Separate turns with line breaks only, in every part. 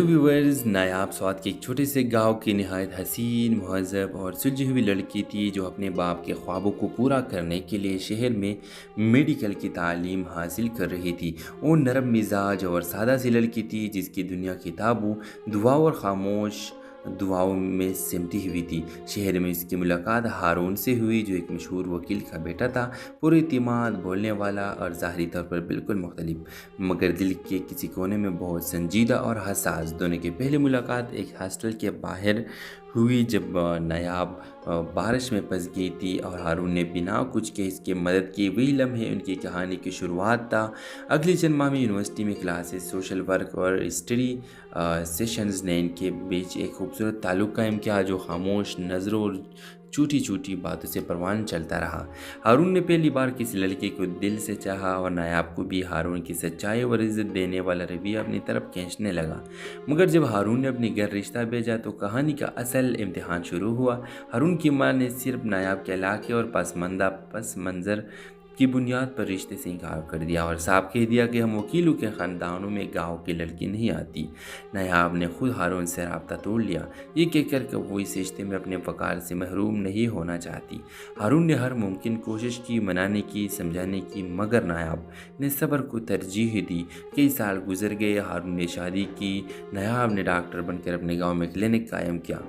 Viewers, नायाब स्वाद के एक छोटे से गांव की निहायत हसीन, महज़ब और सुलझी हुई लड़की थी जो अपने बाप के ख्वाबों को पूरा करने के लिए शहर में मेडिकल की तालीम हासिल कर रही थी। वो नरम मिजाज और सादा सी लड़की थी जिसकी दुनिया किताबों, दुआओं और खामोश दुआओं में सिमटी हुई थी। शहर में इसकी मुलाकात हारून से हुई जो एक मशहूर वकील का बेटा था, पुरएतिमाद, बोलने वाला और ज़ाहरी तौर पर बिल्कुल मुख्तलिफ, मगर दिल के किसी कोने में बहुत संजीदा और हसास। दोनों की पहली मुलाकात एक हॉस्टल के बाहर हुई जब नायाब बारिश में फंस गई थी और हारून ने बिना कुछ के इसकी मदद की। वही लम्हे उनकी कहानी की शुरुआत था। अगले चंद माह में यूनिवर्सिटी में क्लासेस, सोशल वर्क और स्टडी सेशंस ने इनके बीच एक खूबसूरत ताल्लुक़ कायम किया जो खामोश नज़रों और छोटी छोटी बातों से परवान चलता रहा। हारून ने पहली बार किसी लड़के को दिल से चाहा और नायाब को भी हारून की सच्चाई और इज़्ज़त देने वाला रवैया अपनी तरफ खींचने लगा। मगर जब हारून ने अपने घर रिश्ता भेजा तो कहानी का असल इम्तिहान शुरू हुआ। हारून की मां ने सिर्फ नायाब के इलाके और पस मंज़र की बुनियाद पर रिश्ते से इनकार कर दिया और साफ कह दिया कि हम वकीलों के ख़ानदानों में गाँव की लड़की नहीं आती। नायाब ने खुद हारून से रब्ता तोड़ लिया, ये कहकर कि वो इस रिश्ते में अपने वक़ार से महरूम नहीं होना चाहती। हारून ने हर मुमकिन कोशिश की, मनाने की, समझाने की, मगर नायाब ने सब्र को तरजीह दी। कई साल गुजर गए, हारून ने शादी की, नायाब ने डॉक्टर बनकर अपने गाँव में क्लिनिक कायम किया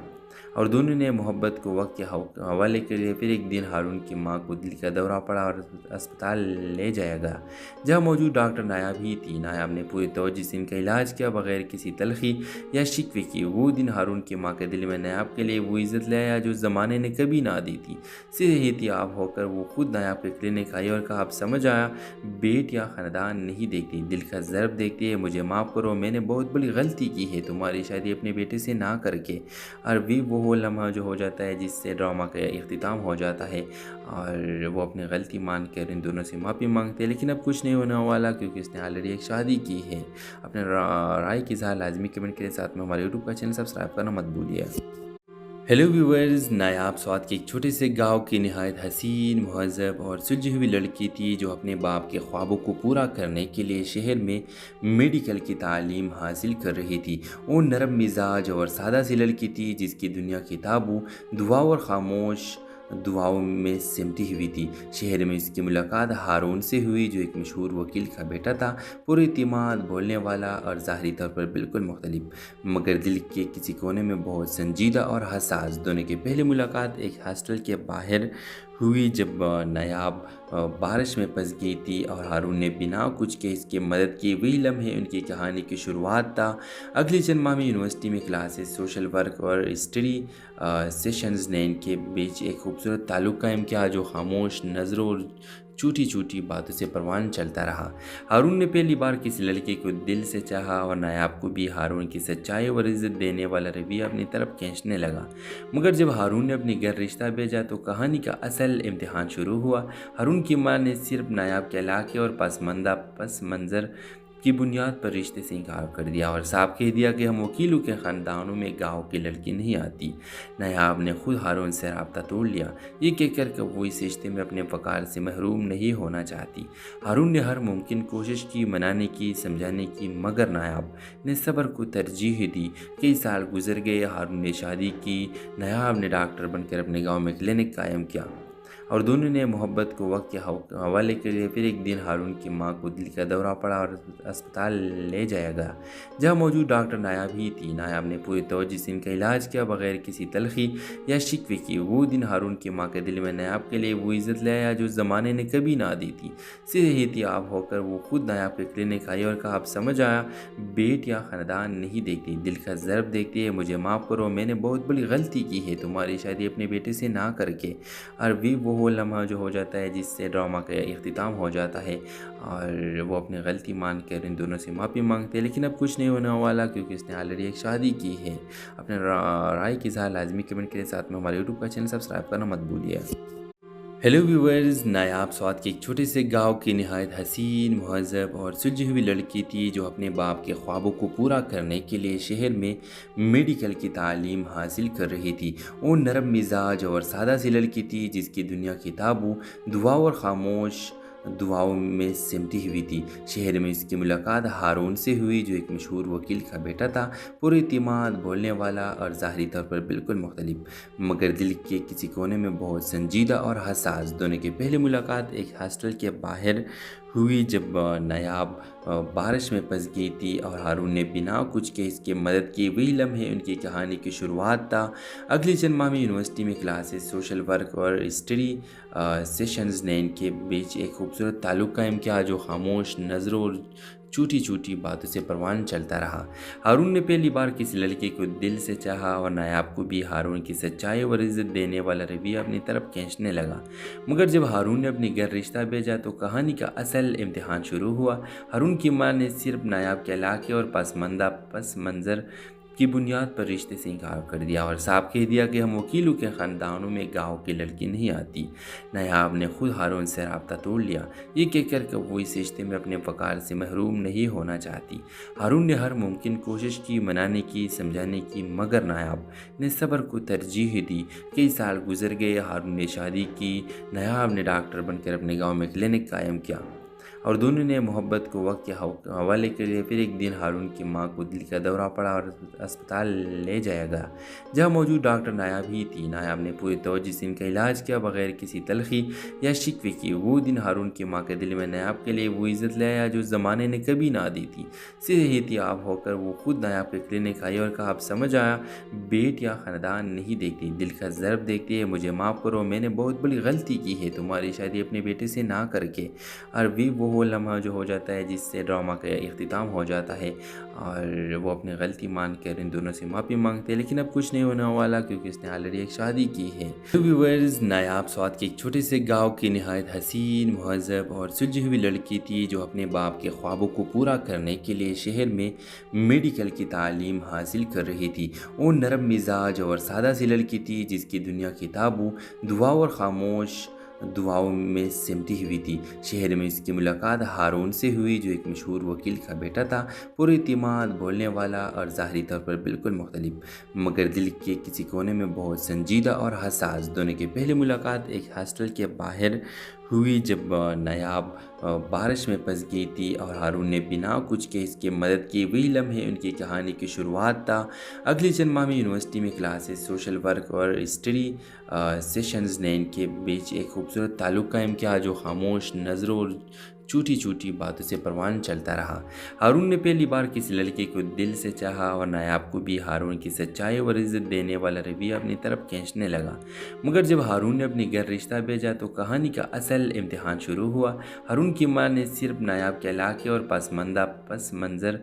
और दोनों ने मोहब्बत को वक्त के हवाले के लिए। फिर एक दिन हारून की मां को दिल का दौरा पड़ा और अस्पताल ले जाया गया, जहां मौजूद डॉक्टर नायाब ही थी। नायाब ने पूरी तवज्जो से इनका इलाज किया, बगैर किसी तलखी या शिकवे की। वो दिन हारून की मां के दिल में नायाब के लिए वो इज़्ज़त ले आया जो ज़माने ने कभी ना दी थी। सेहतियाब होकर वो खुद नायाब के क्लिनिक आई और कहा, अब समझ आया, बेट या ख़ानदान नहीं देखती, दिल का ज़र्ब देखती है। मुझे माफ़ करो, मैंने बहुत बड़ी गलती की है तुम्हारी शादी अपने बेटे से ना करके। और भी वो लम्हा जो हो जाता है जिससे ड्रामा का इख्तिताम हो जाता है और वो अपनी गलती मान कर इन दोनों से माफ़ी मांगते हैं। लेकिन अब कुछ नहीं होने वाला क्योंकि इसने ऑलरेडी एक शादी की है। अपने राय की इज़हार लाजमी कमेंट के साथ में हमारे यूट्यूब का चैनल सब्सक्राइब करना मत भूलिए। हेलो व्यूवर्स, नायाब स्वाद के एक छोटे से गांव की निहायत हसीन, महज़ब और सुलझी हुई लड़की थी जो अपने बाप के ख्वाबों को पूरा करने के लिए शहर में मेडिकल की तालीम हासिल कर रही थी। वो नरम मिजाज और सादा सी लड़की थी जिसकी दुनिया किताबों, दुआओं और खामोश दुआओं में सिमटी हुई थी। शहर में इसकी मुलाकात हारून से हुई जो एक मशहूर वकील का बेटा था, पुरएतिमाद, बोलने वाला और ज़ाहरी तौर पर बिल्कुल मुख्तलिफ, मगर दिल के किसी कोने में बहुत संजीदा और हसास। दोनों की पहली मुलाकात एक हॉस्टल के बाहर हुई जब नायाब बारिश में फंस गई थी और हारून ने बिना कुछ के इसकी मदद की। वही लम्हे उनकी कहानी की शुरुआत था। अगले चंद माह में यूनिवर्सिटी में क्लासेस, सोशल वर्क और स्टडी सेशंस ने इनके बीच एक खूबसूरत ताल्लुक़ कायम किया जो खामोश नज़रों और छोटी छोटी बातों से परवान चलता रहा। हारून ने पहली बार किसी लड़के को दिल से चाहा और नायाब को भी हारून की सच्चाई और इज़्ज़त देने वाला रवैया अपनी तरफ खींचने लगा। मगर जब हारून ने अपने घर रिश्ता भेजा तो कहानी का असल इम्तिहान शुरू हुआ। हारून की मां ने सिर्फ नायाब के इलाके और पस मंज़र की बुनियाद पर रिश्ते से इनकार कर दिया और साफ कह दिया कि हम वकीलों के ख़ानदानों में गाँव की लड़की नहीं आती। नायाब ने खुद हारून से रब्ता तोड़ लिया, ये कहकर कि वो इस रिश्ते में अपने वक़ार से महरूम नहीं होना चाहती। हारून ने हर मुमकिन कोशिश की, मनाने की, समझाने की, मगर नायाब ने सब्र को तरजीह दी। कई साल गुजर गए, हारून ने शादी की, नायाब ने डॉक्टर बनकर अपने गाँव में क्लिनिक कायम किया और दोनों ने मोहब्बत को वक्त के हवाले के लिए। फिर एक दिन हारून की मां को दिल का दौरा पड़ा और अस्पताल ले जाया गया, जहां मौजूद डॉक्टर नायाब ही थी। नायाब ने पूरी तवज्जो से इनका इलाज किया, बगैर किसी तलखी या शिकवे की। वो दिन हारून की मां के दिल में नायाब के लिए वो इज़्ज़त ले आया जो ज़माने ने कभी ना दी थी। सेहतियाब होकर वो खुद नायाब के क्लिनिक आई और कहा, अब समझ आया, बेट या ख़ानदान नहीं देखती, दिल का ज़र्ब देखती है। मुझे माफ़ करो, मैंने बहुत बड़ी गलती की है तुम्हारी शादी अपने बेटे से ना करके। और भी वो लम्हा जो हो जाता है जिससे ड्रामा का इख्तिताम हो जाता है और वो अपनी गलती मान कर इन दोनों से माफ़ी मांगते हैं। लेकिन अब कुछ नहीं होने वाला क्योंकि इसने ऑलरेडी एक शादी की है। अपने राय की इज़हार लाजमी कमेंट के साथ में हमारे यूट्यूब का चैनल सब्सक्राइब करना मत भूलिए। हेलो व्यूवर्स, नायाब स्वाद के एक छोटे से गांव की निहायत हसीन, महज़ब और सुलझी हुई लड़की थी जो अपने बाप के ख्वाबों को पूरा करने के लिए शहर में मेडिकल की तालीम हासिल कर रही थी। वो नरम मिजाज और सादा सी लड़की थी जिसकी दुनिया किताबों, दुआओं और खामोश دعاؤں میں سمٹی ہوئی تھی۔ شہر میں اس کی ملاقات ہارون سے ہوئی، جو ایک مشہور وکیل کا بیٹا تھا، پر اعتماد، بولنے والا اور ظاہری طور پر بالکل مختلف، مگر دل کے کسی کونے میں بہت سنجیدہ اور حساس۔ دونوں کی پہلی ملاقات ایک ہاسٹل کے باہر ہوئی جب نایاب بارش میں پھنس گئی تھی اور ہارون نے بنا کچھ کہ اس کی مدد کی۔ وہی لمحے ان کی کہانی کی شروعات تھا۔ اگلے چند ماہ میں یونیورسٹی میں کلاسز، سوشل ورک اور اسٹڈی سیشنز نے ان کے بیچ ایک خوبصورت تعلق قائم کیا، جو خاموش نظروں اور چھوٹی چھوٹی باتوں سے پروان چلتا رہا۔ ہارون نے پہلی بار کسی لڑکی کو دل سے چاہا اور نایاب کو بھی ہارون کی سچائی اور عزت دینے والا رویہ اپنی طرف کھینچنے لگا۔ مگر جب ہارون نے اپنے گھر رشتہ بھیجا تو کہانی کا اصل امتحان شروع ہوا۔ ہارون کی ماں نے صرف نایاب کے علاقے اور پس منظر کی بنیاد پر رشتے سے انکار کر دیا اور صاف کہہ دیا کہ ہم وکیلوں کے خاندانوں میں گاؤں کی لڑکی نہیں آتی۔ نایاب نے خود ہارون سے رابطہ توڑ لیا، یہ کہہ کر کہ وہ اس رشتے میں اپنے وقار سے محروم نہیں ہونا چاہتی۔ ہارون نے ہر ممکن کوشش کی، منانے کی، سمجھانے کی، مگر نایاب نے صبر کو ترجیح دی۔ کئی سال گزر گئے، ہارون نے شادی کی، نایاب نے ڈاکٹر بن کر اپنے گاؤں میں کلینک قائم کیا اور دونوں نے محبت کو وقت کے حوالے کر دیا۔ پھر ایک دن ہارون کی ماں کو دل کا دورہ پڑا اور اسپتال لے جایا گیا، جہاں موجود ڈاکٹر نایاب ہی تھی۔ نایاب نے پوری توجہ سے ان کا علاج کیا، بغیر کسی تلخی یا شکوے کی۔ وہ دن ہارون کی ماں کے دل میں نایاب کے لیے وہ عزت لے آیا جو زمانے نے کبھی نہ دی تھی۔ صحتیاب ہو کر وہ خود نایاب کے کلینک آئی اور کہا، اب سمجھ آیا، بیٹ یا خاندان نہیں دیکھتی، دل کا ضرب دیکھتی ہے۔ مجھے معاف کرو، میں نے بہت بڑی غلطی کی ہے تمہاری شادی اپنے بیٹے سے نہ کر کے۔ اور وہ لمحہ جو ہو جاتا ہے جس سے ڈرامہ کا اختتام ہو جاتا ہے اور وہ اپنی غلطی مان کر ان دونوں سے معافی مانگتے ہیں، لیکن اب کچھ نہیں ہونے والا کیونکہ اس نے آلریڈی ایک شادی کی ہے۔ ویورز، نایاب سوات کے ایک چھوٹے سے گاؤں کی نہایت حسین، مہذب اور سلجھی ہوئی لڑکی تھی جو اپنے باپ کے خوابوں کو پورا کرنے کے لیے شہر میں میڈیکل کی تعلیم حاصل کر رہی تھی۔ وہ نرم مزاج اور سادہ سی لڑکی تھی جس کی دنیا کتابوں، دعا اور خاموش دعاؤں میں سمٹی ہوئی تھی۔ شہر میں اس کی ملاقات ہارون سے ہوئی، جو ایک مشہور وکیل کا بیٹا تھا، پر اعتماد، بولنے والا اور ظاہری طور پر بالکل مختلف، مگر دل کے کسی کونے میں بہت سنجیدہ اور حساس۔ دونوں کی پہلی ملاقات ایک ہاسٹل کے باہر ہوئی جب نایاب بارش میں پھنس گئی تھی اور ہارون نے بنا کچھ کہ اس کی مدد کی۔ وہی لمحے ان کی کہانی کی شروعات تھا۔ اگلے چند ماہ میں یونیورسٹی میں کلاسز، سوشل ورک اور اسٹڈی سیشنز نے ان کے بیچ ایک خوبصورت تعلق قائم کیا، جو خاموش نظروں اور چھوٹی چھوٹی باتوں سے پروان چلتا رہا۔ ہارون نے پہلی بار کسی لڑکی کو دل سے چاہا اور نایاب کو بھی ہارون کی سچائی اور عزت دینے والا رویہ اپنی طرف کھینچنے لگا۔ مگر جب ہارون نے اپنے گھر رشتہ بھیجا تو کہانی کا اصل امتحان شروع ہوا۔ ہارون کی ماں نے صرف نایاب کے علاقے اور پس منظر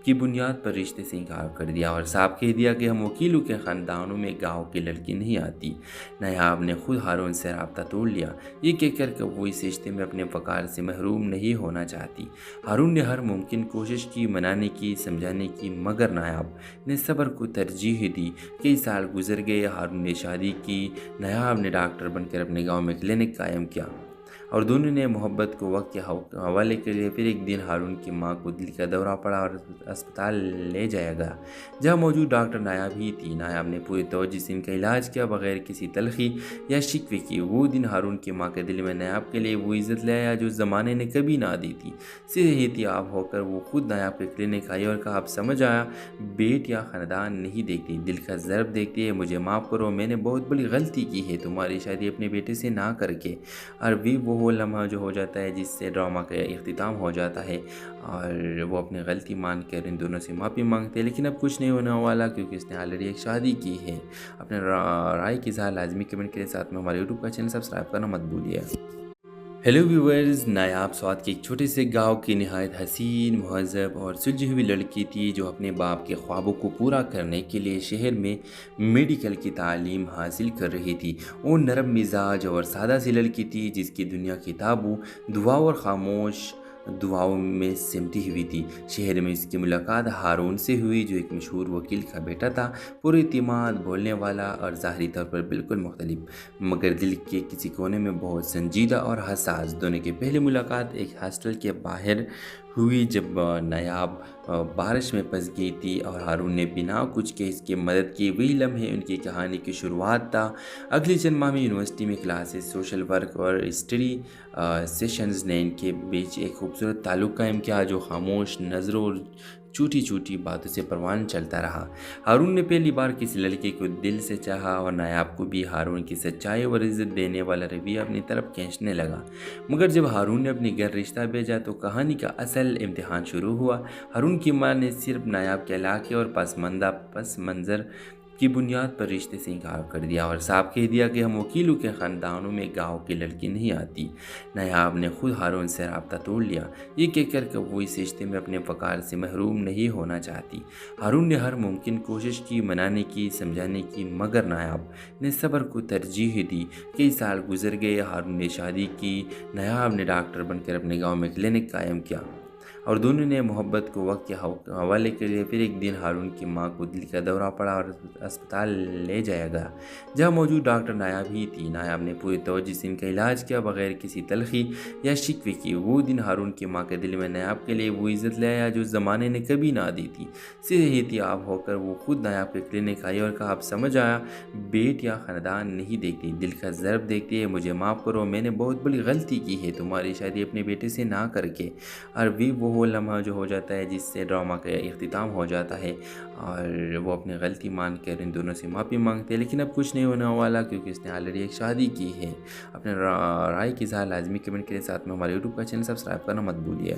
کی بنیاد پر رشتے سے انکار کر دیا اور صاف کہہ دیا کہ ہم وکیلوں کے خاندانوں میں گاؤں کی لڑکی نہیں آتی۔ نایاب نے خود ہارون سے رابطہ توڑ لیا، یہ کہہ کر کہ وہ اس رشتے میں اپنے وقار سے محروم نہیں ہونا چاہتی۔ ہارون نے ہر ممکن کوشش کی، منانے کی، سمجھانے کی، مگر نایاب نے صبر کو ترجیح دی۔ کئی سال گزر گئے، ہارون نے شادی کی، نایاب نے ڈاکٹر بن کر اپنے گاؤں میں کلینک قائم کیا اور دونوں نے محبت کو وقت کے حوالے کر دیا۔ پھر ایک دن ہارون کی ماں کو دل کا دورہ پڑا اور اسپتال لے جایا گیا، جہاں موجود ڈاکٹر نایاب ہی تھی۔ نایاب نے پوری توجہ سے ان کا علاج کیا، بغیر کسی تلخی یا شکوے کی۔ وہ دن ہارون کی ماں کے دل میں نایاب کے لیے وہ عزت لے آیا جو زمانے نے کبھی نہ دی تھی۔ صحتیاب ہو کر وہ خود نایاب کے کلینک آئی اور کہا، اب سمجھ آیا، بیٹ یا خاندان نہیں دیکھتی، دل کا ضرب دیکھتی ہے۔ مجھے معاف کرو، میں نے بہت بڑی غلطی کی ہے تمہاری شادی اپنے بیٹے سے نہ کر کے۔ اور وہ لمحہ جو ہو جاتا ہے جس سے ڈرامہ کا اختتام ہو جاتا ہے اور وہ اپنی غلطی مان کر ان دونوں سے معافی مانگتے ہیں، لیکن اب کچھ نہیں ہونے والا کیونکہ اس نے آلریڈی ایک شادی کی ہے۔ اپنے رائے کی اظہار لازمی کمنٹ کے ساتھ میں ہمارے یوٹیوب کا چینل سبسکرائب کرنا مت بھولیے۔ ہیلو ویورز، نایاب سوات کے ایک چھوٹے سے گاؤں کی نہایت حسین، مہذب اور سلجھی ہوئی لڑکی تھی جو اپنے باپ کے خوابوں کو پورا کرنے کے لیے شہر میں میڈیکل کی تعلیم حاصل کر رہی تھی۔ وہ نرم مزاج اور سادہ سی لڑکی تھی جس کی دنیا کتابوں، دعا اور خاموش دعاؤں میں سمٹی ہوئی تھی۔ شہر میں اس کی ملاقات ہارون سے ہوئی، جو ایک مشہور وکیل کا بیٹا تھا، پر اعتماد، بولنے والا اور ظاہری طور پر بالکل مختلف، مگر دل کے کسی کونے میں بہت سنجیدہ اور حساس۔ دونوں کی پہلی ملاقات ایک ہاسٹل کے باہر हुई जब नायाब बारिश में फंस गई थी और हारून ने बिना कुछ के इसकी मदद की। वही लम्हे उनकी कहानी की शुरुआत था। अगले चंद माह में यूनिवर्सिटी में क्लासेस, सोशल वर्क और स्टडी सेशंस ने इनके बीच एक खूबसूरत ताल्लुक़ कायम किया जो खामोश नज़रों और छोटी छोटी बातों से परवान चलता रहा। हारून ने पहली बार किसी लड़के को दिल से चाहा और नायाब को भी हारून की सच्चाई और इज़्ज़त देने वाला रवैया अपनी तरफ खींचने लगा। मगर जब हारून ने अपने घर रिश्ता भेजा तो कहानी का असल इम्तिहान शुरू हुआ। हारून की मां ने सिर्फ नायाब के इलाके और पस मंज़र की बुनियाद पर रिश्ते से इनकार कर दिया और साफ कह दिया कि हम वकीलों के ख़ानदानों में गाँव की लड़की नहीं आती। नायाब ने खुद हारून से रब्ता तोड़ लिया, ये कहकर कि वो इस रिश्ते में अपने वक़ार से महरूम नहीं होना चाहती। हारून ने हर मुमकिन कोशिश की, मनाने की, समझाने की, मगर नायाब ने सब्र को तरजीह दी। कई साल गुजर गए, हारून ने शादी की, नायाब ने डॉक्टर बनकर अपने गाँव में क्लिनिक कायम किया और दोनों ने मोहब्बत को वक्त के हवाले कर दिया। फिर एक दिन हारून की मां को दिल का दौरा पड़ा और अस्पताल ले जाया गया, जहां मौजूद डॉक्टर नायाब ही थी। नायाब ने पूरी तवज्जो से इनका इलाज किया, बगैर किसी तलखी या शिकवे की। वो दिन हारून की मां के दिल में नायाब के लिए वो इज़्ज़त ले आया जो ज़माने ने कभी ना दी थी। सेहतियाब होकर वो खुद नायाब के क्लिनिक आई और कहा, अब समझ आया, बेट या ख़ानदान नहीं देखती, दिल का ज़र्ब देखती है। मुझे माफ़ करो, मैंने बहुत बड़ी गलती की है तुम्हारी शादी अपने बेटे से ना करके। और भी वो लम्हा जो हो जाता है जिससे ड्रामा का इख्तिताम हो जाता है और वो अपनी गलती मान कर इन दोनों से माफ़ी मांगते हैं। लेकिन अब कुछ नहीं होने वाला क्योंकि इसने ऑलरेडी एक शादी की है। अपने राय की इज़हार लाजमी कमेंट के साथ में हमारे यूट्यूब का चैनल सब्सक्राइब करना मत भूलिए।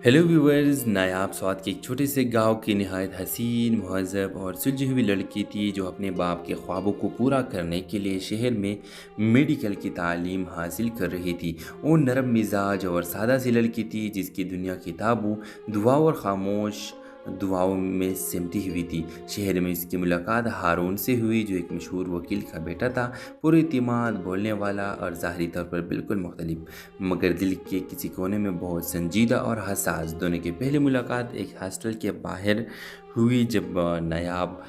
हेलो व्यूवर्स, नायाब स्वात के एक छोटे से गांव की नहायत हसीन, महज़ब और सुलझी हुई लड़की थी जो अपने बाप के ख्वाबों को पूरा करने के लिए शहर में मेडिकल की तालीम हासिल कर रही थी। वो नरम मिजाज और सादा सी लड़की थी जिसकी दुनिया किताबों, दुआ और खामोश दुआओं में सिमटी हुई थी। शहर में इसकी मुलाकात हारून से हुई जो एक मशहूर वकील का बेटा था, पुरएतिमाद, बोलने वाला और ज़ाहरी तौर पर बिल्कुल मुख्तलिफ, मगर दिल के किसी कोने में बहुत संजीदा और हसास। दोनों की पहली मुलाकात एक हॉस्टल के बाहर हुई जब नायाब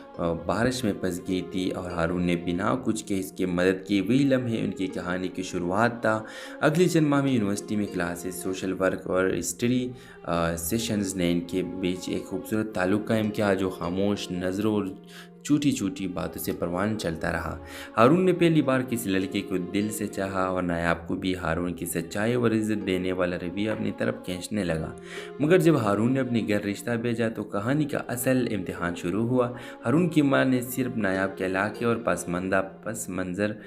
बारिश में फंस गई थी और हारून ने बिना कुछ के इसकी मदद की। वही लम्हे उनकी कहानी की शुरुआत था। अगले चंद माह में यूनिवर्सिटी में क्लासेस, सोशल वर्क और स्टडी सेशंस ने इनके बीच एक खूबसूरत ताल्लुक़ कायम किया जो खामोश नज़रों और छोटी छोटी बातों से परवान चलता रहा। हारून ने पहली बार किसी लड़के को दिल से चाहा और नायाब को भी हारून की सच्चाई और इज़्ज़त देने वाला रवैया अपनी तरफ खींचने लगा। मगर जब हारून ने अपने घर रिश्ता भेजा तो कहानी का असल इम्तिहान शुरू हुआ। हारून की मां ने सिर्फ नायाब के इलाके और पस मंज़र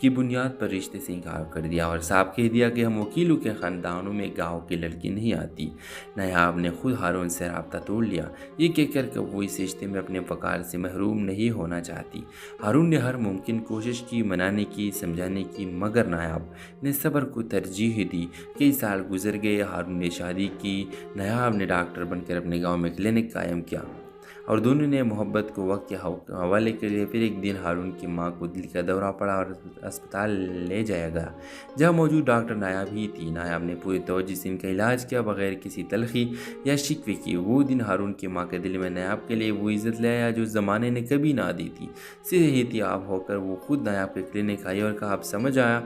की बुनियाद पर रिश्ते से इनकार कर दिया और साफ कह दिया कि हम वकीलों के ख़ानदानों में गाँव की लड़की नहीं आती। नायाब ने खुद हारून से रब्ता तोड़ लिया, ये कहकर कि वो इस रिश्ते में अपने वक़ार से महरूम नहीं होना चाहती। हारून ने हर मुमकिन कोशिश की, मनाने की, समझाने की, मगर नायाब ने सब्र को तरजीह दी। कई साल गुजर गए, हारून ने शादी की, नायाब ने डॉक्टर बनकर अपने गाँव में क्लिनिक कायम किया और दोनों ने मोहब्बत को वक्त के हवाले कर दिया। फिर एक दिन हारून की मां को दिल का दौरा पड़ा और अस्पताल ले जाया गया, जहां मौजूद डॉक्टर नायाब ही थी। नायाब ने पूरी तवज्जो से इनका इलाज किया, बगैर किसी तलखी या शिकवे की। वो दिन हारून की मां के दिल में नायाब के लिए वो इज़्ज़त ले आया जो ज़माने ने कभी ना दी थी। सेहतियाब होकर वो खुद नायाब के क्लिनिक आई और कहा, अब समझ आया,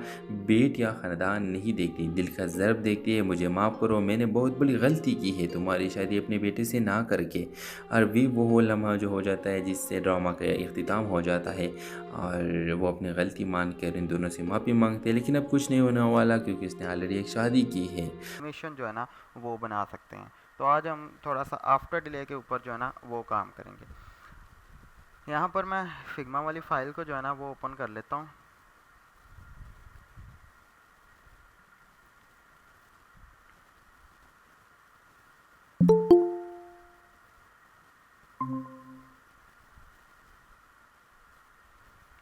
बेट या ख़ानदान नहीं देखती, दिल का ज़र्ब देखती है। मुझे माफ़ करो, मैंने बहुत बड़ी गलती की है तुम्हारी शादी अपने बेटे से ना करके। और भी वो लम्हा जो हो जाता है जिससे ड्रामा का इख्तिताम हो जाता है और वो अपनी गलती मान कर इन दोनों से माफ़ी मांगते हैं। लेकिन अब कुछ नहीं होने वाला क्योंकि इसने ऑलरेडी एक शादी की है।
एनिमेशन जो है ना वो बना सकते हैं। तो आज हम थोड़ा सा आफ्टर डिले के ऊपर जो है ना वो काम करेंगे। यहाँ पर मैं फिग्मा वाली फाइल को जो है ना वो ओपन कर लेता हूँ।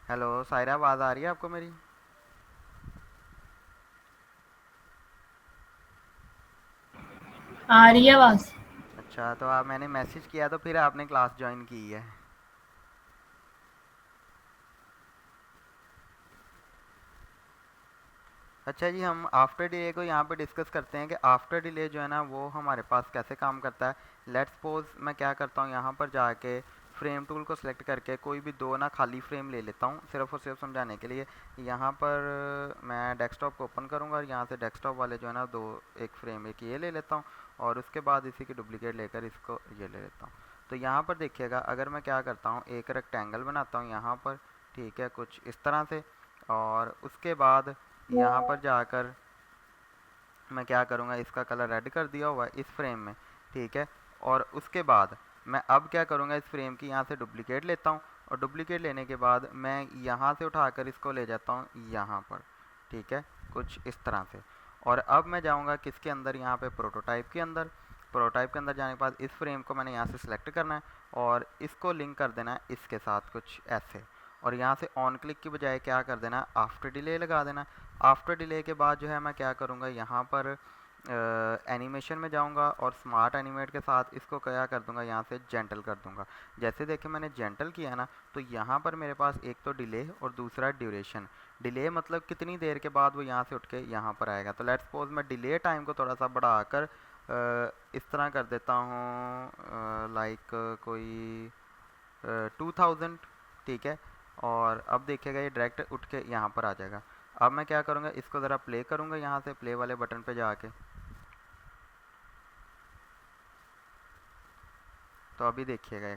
हेलो सायरा, आवाज़ आ रही है आपको मेरी?
आ रही है आवाज।
अच्छा, तो आप मैंने मैसेज किया तो फिर आपने क्लास ज्वाइन की है। अच्छा जी, हम आफ्टर डिले को यहाँ पे डिस्कस करते हैं कि आफ्टर डिले जो है ना वो हमारे पास कैसे काम करता है। लेट्स सपोज मैं क्या करता हूँ, यहाँ पर जाके फ्रेम टूल को सिलेक्ट करके कोई भी दो ना खाली फ्रेम ले लेता हूँ सिर्फ और सिर्फ समझाने के लिए। यहाँ पर मैं डेस्कटॉप को ओपन करूँगा और यहाँ से डेस्कटॉप वाले जो है ना दो एक फ्रेम एक ये ले लेता हूँ اور اس کے بعد اسی کی ڈپلیکیٹ لے کر اس کو یہ لے لیتا ہوں. تو یہاں پر دیکھیے گا اگر میں کیا کرتا ہوں ایک ریکٹینگل بناتا ہوں یہاں پر, ٹھیک ہے, کچھ اس طرح سے, اور اس کے بعد یہاں پر جا کر میں کیا کروں گا اس کا کلر ریڈ کر دیا ہوا ہے اس فریم میں, ٹھیک ہے, اور اس کے بعد میں اب کیا کروں گا اس فریم کی یہاں سے ڈپلیکیٹ لیتا ہوں, اور ڈپلیکیٹ لینے کے بعد میں یہاں سے اٹھا کر اس کو لے جاتا ہوں یہاں پر, ٹھیک ہے, کچھ اس طرح سے. اور اب میں جاؤں گا کس کے اندر, یہاں پہ پروٹوٹائپ کے اندر. پروٹوٹائپ کے اندر جانے کے بعد اس فریم کو میں نے یہاں سے سلیکٹ کرنا ہے اور اس کو لنک کر دینا ہے اس کے ساتھ کچھ ایسے, اور یہاں سے آن کلک کی بجائے کیا کر دینا ہے آفٹر ڈیلے لگا دینا. آفٹر ڈیلے کے بعد جو ہے میں کیا کروں گا یہاں پر اینیمیشن میں جاؤں گا اور سمارٹ اینیمیٹ کے ساتھ اس کو کیا کر دوں گا یہاں سے جینٹل کر دوں گا. جیسے دیکھیں میں نے جینٹل کیا نا تو یہاں پر میرے پاس ایک تو ڈیلے اور دوسرا ڈیوریشن. ڈیلے مطلب کتنی دیر کے بعد وہ یہاں سے اٹھ کے یہاں پر آئے گا. تو لیٹس سپوز میں ڈیلے ٹائم کو تھوڑا سا بڑھا کر اس طرح کر دیتا ہوں لائک کوئی 2000, ٹھیک ہے, اور اب دیکھیے گا یہ ڈائریکٹ اٹھ کے یہاں پر آ جائے گا. اب میں کیا کروں گا اس کو ذرا پلے کروں گا یہاں سے پلے والے بٹن پہ جا کے, تو ابھی دیکھیے گا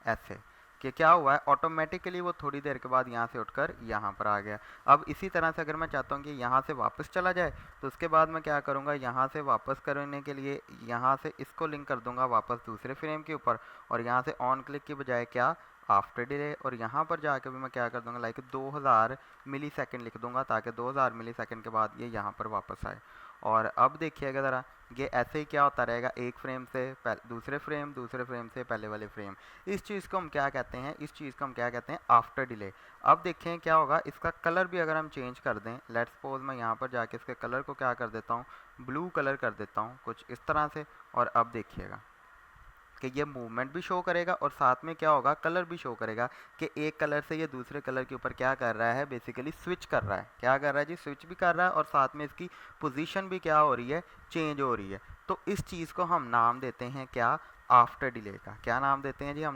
ایسے کہ کیا ہوا ہے آٹومیٹکلی وہ تھوڑی دیر کے بعد یہاں سے اٹھ کر یہاں پر آ گیا. اب اسی طرح سے اگر میں چاہتا ہوں کہ یہاں سے واپس چلا جائے تو اس کے بعد میں کیا کروں گا یہاں سے واپس کرنے کے لیے یہاں سے اس کو لنک کر دوں گا واپس دوسرے فریم کے اوپر, اور یہاں سے آن کلک کی بجائے کیا آفٹر ڈیلے, اور یہاں پر جا کے بھی میں کیا کر دوں گا لائک 2000 ملی سیکنڈ لکھ دوں گا تاکہ 2000 ملی سیکنڈ کے بعد یہ یہاں پر واپس آئے. اور اب دیکھیے گا ذرا یہ ایسے ہی کیا ہوتا رہے گا ایک فریم سے دوسرے فریم سے پہلے والے فریم. اس چیز کو ہم کیا کہتے ہیں, اس چیز کو ہم کیا کہتے ہیں آفٹر ڈیلے. اب دیکھیں کیا ہوگا اس کا کلر بھی اگر ہم چینج کر دیں, لیٹس سپوز میں یہاں پر جا کے اس کے کلر کو کیا کر دیتا ہوں بلو کلر کر دیتا ہوں کچھ اس طرح سے, اور اب دیکھیے گا کہ یہ موومنٹ بھی شو کرے گا اور ساتھ میں کیا ہوگا کلر بھی شو کرے گا کہ ایک کلر سے یہ دوسرے کلر کے اوپر کیا کر رہا ہے بیسیکلی سوئچ کر رہا ہے. کیا کر رہا ہے جی سوئچ بھی کر رہا ہے اور ساتھ میں اس کی پوزیشن بھی کیا ہو رہی ہے چینج ہو رہی ہے. تو اس چیز کو ہم نام دیتے ہیں کیا آفٹر ڈیلے کا. کیا نام دیتے ہیں جی ہم